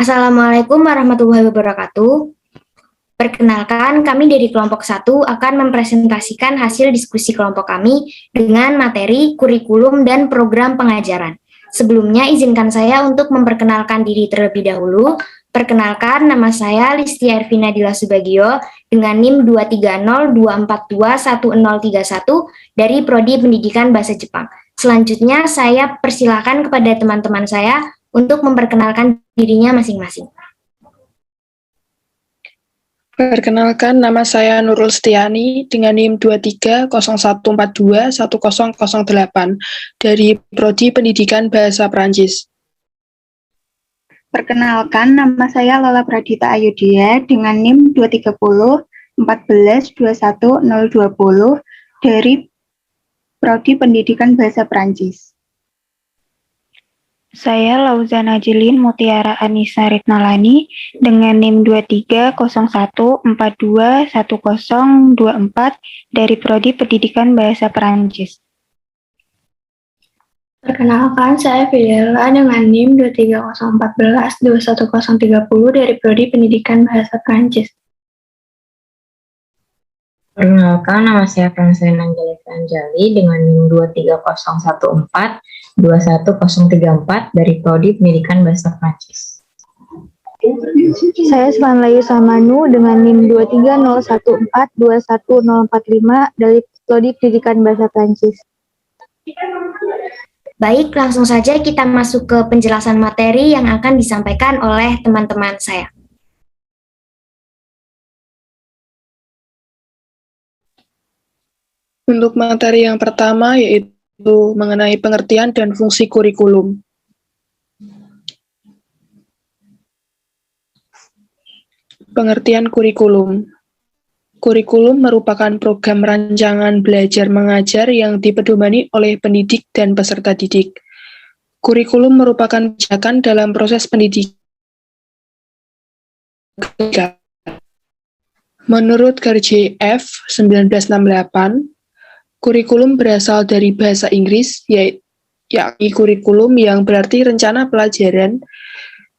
Assalamualaikum warahmatullahi wabarakatuh. Perkenalkan, kami dari kelompok 1 akan mempresentasikan hasil diskusi kelompok kami dengan materi, kurikulum, dan program pengajaran. Sebelumnya, izinkan saya untuk memperkenalkan diri terlebih dahulu. Perkenalkan, nama saya Listia Ervina Dila Subagio dengan NIM 23024211031 dari Prodi Pendidikan Bahasa Jepang. Selanjutnya, saya persilakan kepada teman-teman saya untuk memperkenalkan dirinya masing-masing. Perkenalkan, nama saya Nurul Setiani dengan NIM 2301421008 dari Prodi Pendidikan Bahasa Prancis. Perkenalkan, nama saya Lola Pradita Ayudhya dengan NIM 23014211020 dari Prodi Pendidikan Bahasa Prancis. Saya Lauzana Jelin Mutiara Anissa Ritnalani dengan NIM 2301421024 dari Prodi Pendidikan Bahasa Perancis. Perkenalkan, saya Fidela dengan NIM 23014211030 dari Prodi Pendidikan Bahasa Prancis. Perkenalkan, nama saya Francine Angelika Anjali dengan NIM 23014211034 dari Prodi Pendidikan Bahasa Prancis. Saya Slanlayu Samanu dengan NIM 23014211045 dari Prodi Pendidikan Bahasa Prancis. Baik, langsung saja kita masuk ke penjelasan materi yang akan disampaikan oleh teman-teman saya. Untuk materi yang pertama yaitu mengenai pengertian dan fungsi kurikulum. Pengertian kurikulum. Kurikulum merupakan program rancangan belajar mengajar yang dipedomani oleh pendidik dan peserta didik. Kurikulum merupakan pijakan dalam proses pendidikan. Menurut Garge F. 1968, kurikulum berasal dari bahasa Inggris, yakni kurikulum yang berarti rencana pelajaran,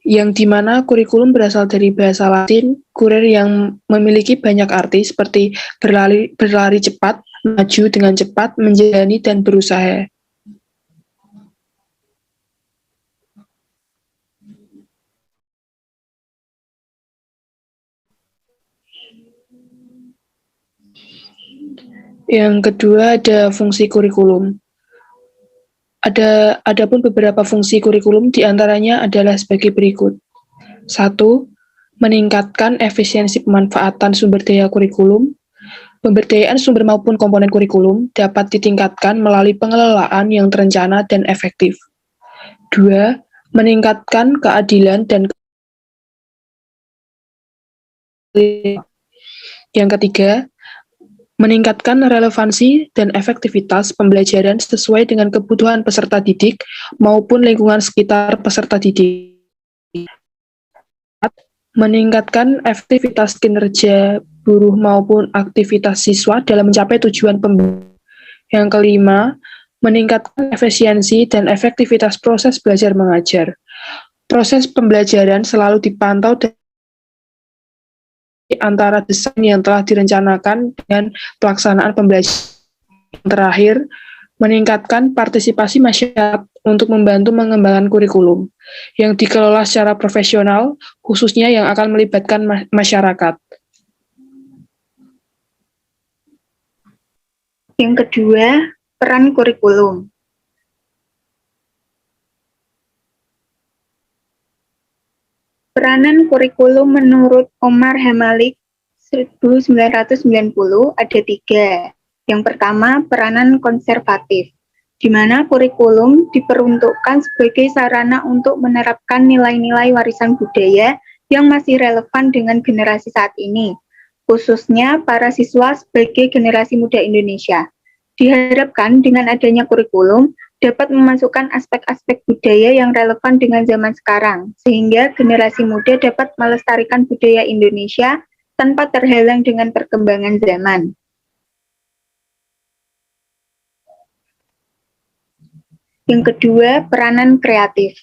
yang dimana kurikulum berasal dari bahasa Latin, kurir yang memiliki banyak arti seperti berlari cepat, maju dengan cepat, menjalani, dan berusaha. Yang kedua ada fungsi kurikulum. Adapun beberapa fungsi kurikulum diantaranya adalah sebagai berikut. 1. Meningkatkan efisiensi pemanfaatan sumber daya kurikulum. Pemberdayaan sumber maupun komponen kurikulum dapat ditingkatkan melalui pengelolaan yang terencana dan efektif. 2. Meningkatkan keadilan dan yang ketiga, meningkatkan relevansi dan efektivitas pembelajaran sesuai dengan kebutuhan peserta didik maupun lingkungan sekitar peserta didik. Meningkatkan efektivitas kinerja buruh maupun aktivitas siswa dalam mencapai tujuan pembelajaran. Yang kelima, meningkatkan efisiensi dan efektivitas proses belajar mengajar. Proses pembelajaran selalu dipantau antara desain yang telah direncanakan dengan pelaksanaan pembelajaran. Terakhir, meningkatkan partisipasi masyarakat untuk membantu mengembangkan kurikulum yang dikelola secara profesional, khususnya yang akan melibatkan masyarakat. Yang kedua, peran kurikulum. Peranan kurikulum menurut Omar Hamalik 1990 ada 3. Yang pertama, peranan konservatif, di mana kurikulum diperuntukkan sebagai sarana untuk menerapkan nilai-nilai warisan budaya yang masih relevan dengan generasi saat ini, khususnya para siswa sebagai generasi muda Indonesia. Diharapkan dengan adanya kurikulum, dapat memasukkan aspek-aspek budaya yang relevan dengan zaman sekarang, sehingga generasi muda dapat melestarikan budaya Indonesia tanpa terhalang dengan perkembangan zaman. Yang kedua, peranan kreatif.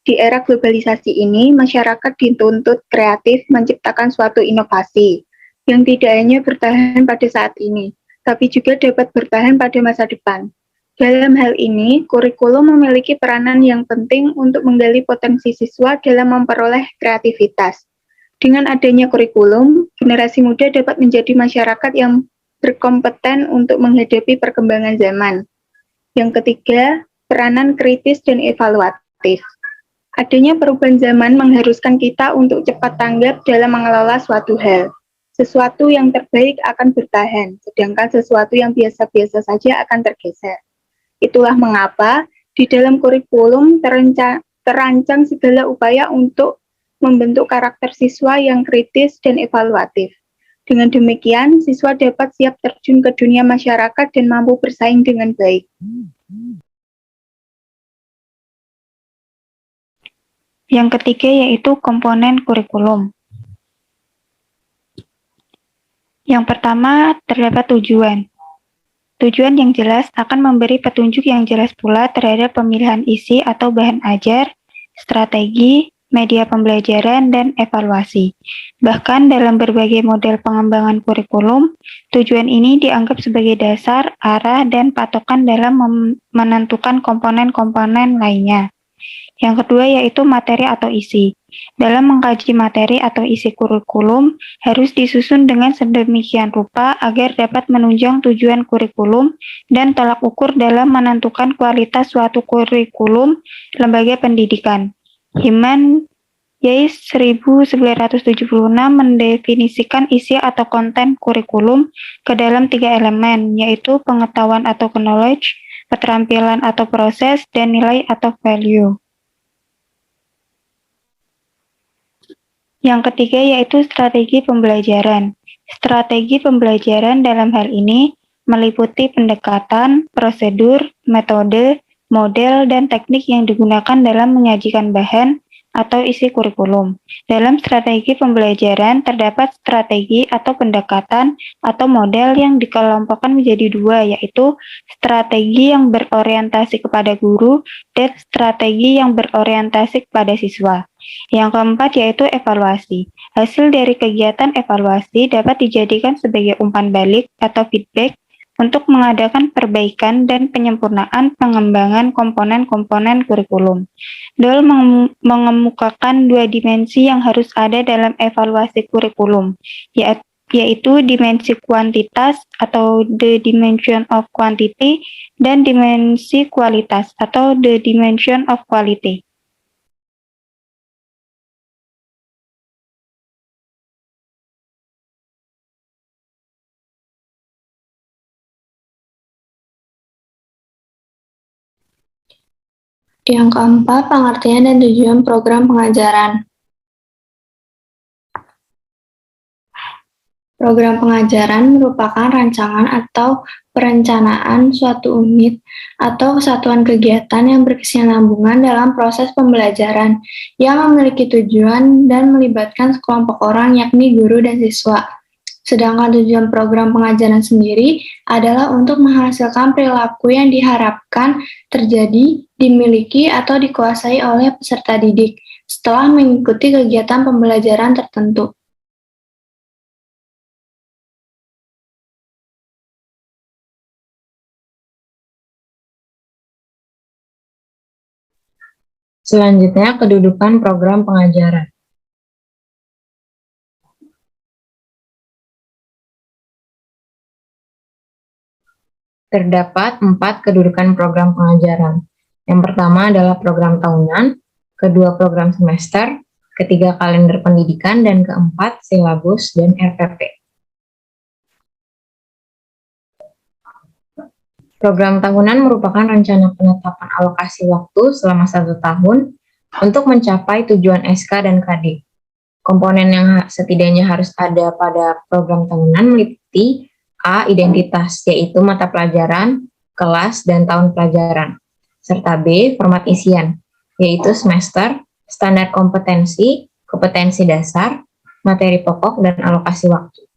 Di era globalisasi ini, masyarakat dituntut kreatif menciptakan suatu inovasi yang tidak hanya bertahan pada saat ini, tapi juga dapat bertahan pada masa depan. Dalam hal ini, kurikulum memiliki peranan yang penting untuk menggali potensi siswa dalam memperoleh kreativitas. Dengan adanya kurikulum, generasi muda dapat menjadi masyarakat yang berkompeten untuk menghadapi perkembangan zaman. Yang ketiga, peranan kritis dan evaluatif. Adanya perubahan zaman mengharuskan kita untuk cepat tanggap dalam mengelola suatu hal. Sesuatu yang terbaik akan bertahan, sedangkan sesuatu yang biasa-biasa saja akan tergeser. Itulah mengapa di dalam kurikulum terancang segala upaya untuk membentuk karakter siswa yang kritis dan evaluatif. Dengan demikian, siswa dapat siap terjun ke dunia masyarakat dan mampu bersaing dengan baik. Yang ketiga yaitu komponen kurikulum. Yang pertama terdapat tujuan. Tujuan yang jelas akan memberi petunjuk yang jelas pula terhadap pemilihan isi atau bahan ajar, strategi, media pembelajaran, dan evaluasi. Bahkan dalam berbagai model pengembangan kurikulum, tujuan ini dianggap sebagai dasar, arah, dan patokan dalam menentukan komponen-komponen lainnya. Yang kedua yaitu materi atau isi. Dalam mengkaji materi atau isi kurikulum, harus disusun dengan sedemikian rupa agar dapat menunjang tujuan kurikulum dan tolak ukur dalam menentukan kualitas suatu kurikulum lembaga pendidikan. Himan Yais 1976 mendefinisikan isi atau konten kurikulum ke dalam 3 elemen, yaitu pengetahuan atau knowledge, keterampilan atau proses, dan nilai atau value. Yang ketiga yaitu strategi pembelajaran. Strategi pembelajaran dalam hal ini meliputi pendekatan, prosedur, metode, model, dan teknik yang digunakan dalam menyajikan bahan atau isi kurikulum. Dalam strategi pembelajaran terdapat strategi atau pendekatan atau model yang dikelompokkan menjadi 2, yaitu strategi yang berorientasi kepada guru dan strategi yang berorientasi kepada siswa. Yang keempat yaitu evaluasi. Hasil dari kegiatan evaluasi dapat dijadikan sebagai umpan balik atau feedback untuk mengadakan perbaikan dan penyempurnaan pengembangan komponen-komponen kurikulum. Doel mengemukakan 2 dimensi yang harus ada dalam evaluasi kurikulum, yaitu dimensi kuantitas atau the dimension of quantity dan dimensi kualitas atau the dimension of quality. Yang keempat, pengertian dan tujuan program pengajaran. Program pengajaran merupakan rancangan atau perencanaan suatu unit atau kesatuan kegiatan yang berkesinambungan dalam proses pembelajaran yang memiliki tujuan dan melibatkan sekelompok orang yakni guru dan siswa. Sedangkan tujuan program pengajaran sendiri adalah untuk menghasilkan perilaku yang diharapkan terjadi, dimiliki, atau dikuasai oleh peserta didik setelah mengikuti kegiatan pembelajaran tertentu. Selanjutnya, kedudukan program pengajaran. Terdapat 4 kedudukan program pengajaran. Yang pertama adalah program tahunan, kedua program semester, ketiga kalender pendidikan, dan keempat silabus dan RPP. Program tahunan merupakan rencana penetapan alokasi waktu selama 1 tahun untuk mencapai tujuan SK dan KD. Komponen yang setidaknya harus ada pada program tahunan meliputi A. Identitas, yaitu mata pelajaran, kelas, dan tahun pelajaran. Serta B. Format isian, yaitu semester, standar kompetensi, kompetensi dasar, materi pokok, dan alokasi waktu.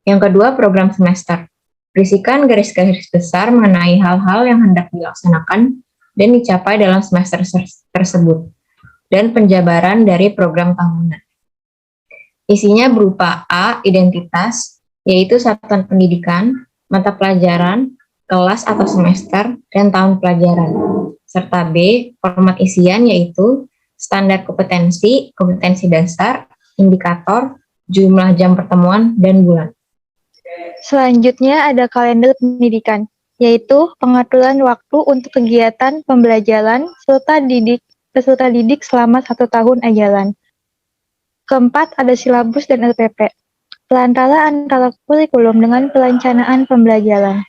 Yang kedua, program semester. Berisikan garis-garis besar mengenai hal-hal yang hendak dilaksanakan dan dicapai dalam semester tersebut. dan penjabaran dari program tahunan. Isinya berupa A. Identitas, yaitu satuan pendidikan, mata pelajaran, kelas atau semester, dan tahun pelajaran. Serta B. Format isian, yaitu standar kompetensi, kompetensi dasar, indikator, jumlah jam pertemuan, dan bulan. Selanjutnya ada kalender pendidikan, yaitu pengaturan waktu untuk kegiatan pembelajaran peserta didik selama 1 tahun ajaran. Keempat, ada silabus dan LPP. Perantaraan antara kurikulum dengan perencanaan pembelajaran.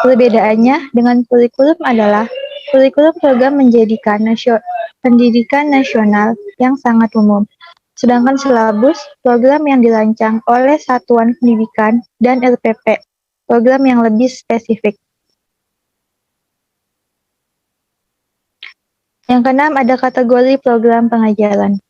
Perbedaannya dengan kurikulum adalah kurikulum program pendidikan nasional yang sangat umum. Sedangkan silabus program yang dirancang oleh satuan pendidikan dan LPP, program yang lebih spesifik. Yang keenam ada kategori program pengajaran.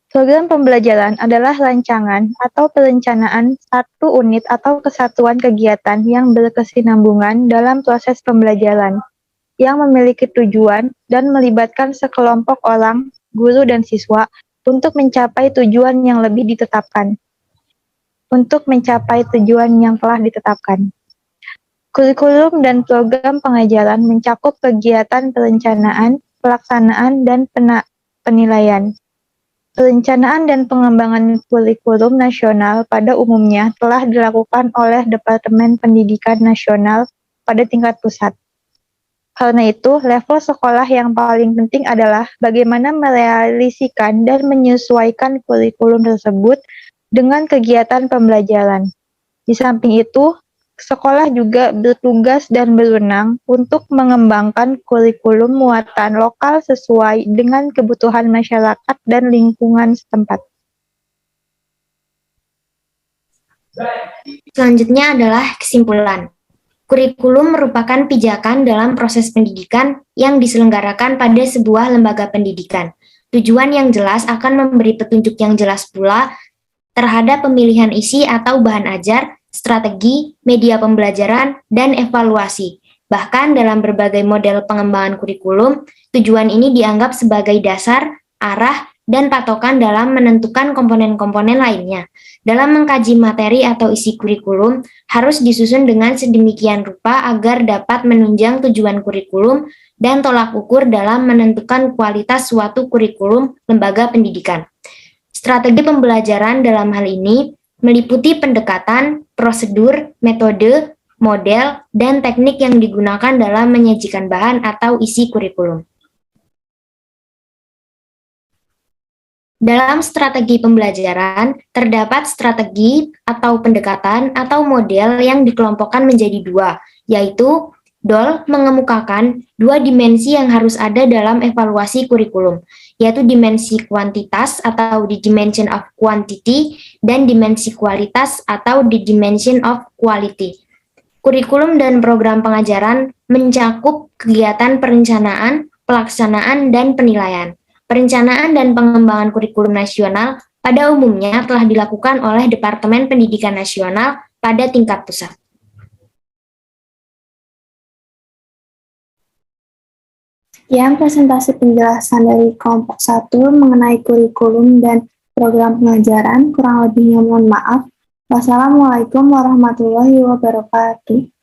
Program pembelajaran adalah rancangan atau perencanaan satu unit atau kesatuan kegiatan yang berkesinambungan dalam proses pembelajaran, yang memiliki tujuan dan melibatkan sekelompok orang, guru dan siswa untuk mencapai tujuan yang lebih ditetapkan. Untuk mencapai tujuan yang telah ditetapkan. Kurikulum dan program pengajaran mencakup kegiatan perencanaan, pelaksanaan, dan penilaian. Perencanaan dan pengembangan kurikulum nasional pada umumnya telah dilakukan oleh Departemen Pendidikan Nasional pada tingkat pusat. Karena itu, level sekolah yang paling penting adalah bagaimana merealisasikan dan menyesuaikan kurikulum tersebut dengan kegiatan pembelajaran. Di samping itu, sekolah juga bertugas dan berwenang untuk mengembangkan kurikulum muatan lokal sesuai dengan kebutuhan masyarakat dan lingkungan setempat. Selanjutnya adalah kesimpulan. Kurikulum merupakan pijakan dalam proses pendidikan yang diselenggarakan pada sebuah lembaga pendidikan. Tujuan yang jelas akan memberi petunjuk yang jelas pula terhadap pemilihan isi atau bahan ajar, strategi, media pembelajaran, dan evaluasi. Bahkan dalam berbagai model pengembangan kurikulum, tujuan ini dianggap sebagai dasar, arah, dan patokan dalam menentukan komponen-komponen lainnya. Dalam mengkaji materi atau isi kurikulum, harus disusun dengan sedemikian rupa agar dapat menunjang tujuan kurikulum dan tolak ukur dalam menentukan kualitas suatu kurikulum lembaga pendidikan. Strategi pembelajaran dalam hal ini meliputi pendekatan, prosedur, metode, model, dan teknik yang digunakan dalam menyajikan bahan atau isi kurikulum. Dalam strategi pembelajaran, terdapat strategi atau pendekatan atau model yang dikelompokkan menjadi dua, yaitu DOL mengemukakan dua dimensi yang harus ada dalam evaluasi kurikulum, yaitu dimensi kuantitas atau the dimension of quantity dan dimensi kualitas atau the dimension of quality. Kurikulum dan program pengajaran mencakup kegiatan perencanaan, pelaksanaan, dan penilaian. Perencanaan dan pengembangan kurikulum nasional pada umumnya telah dilakukan oleh Departemen Pendidikan Nasional pada tingkat pusat. Sekian presentasi penjelasan dari kelompok 1 mengenai kurikulum dan program pengajaran. Kurang lebihnya mohon maaf. Wassalamualaikum warahmatullahi wabarakatuh.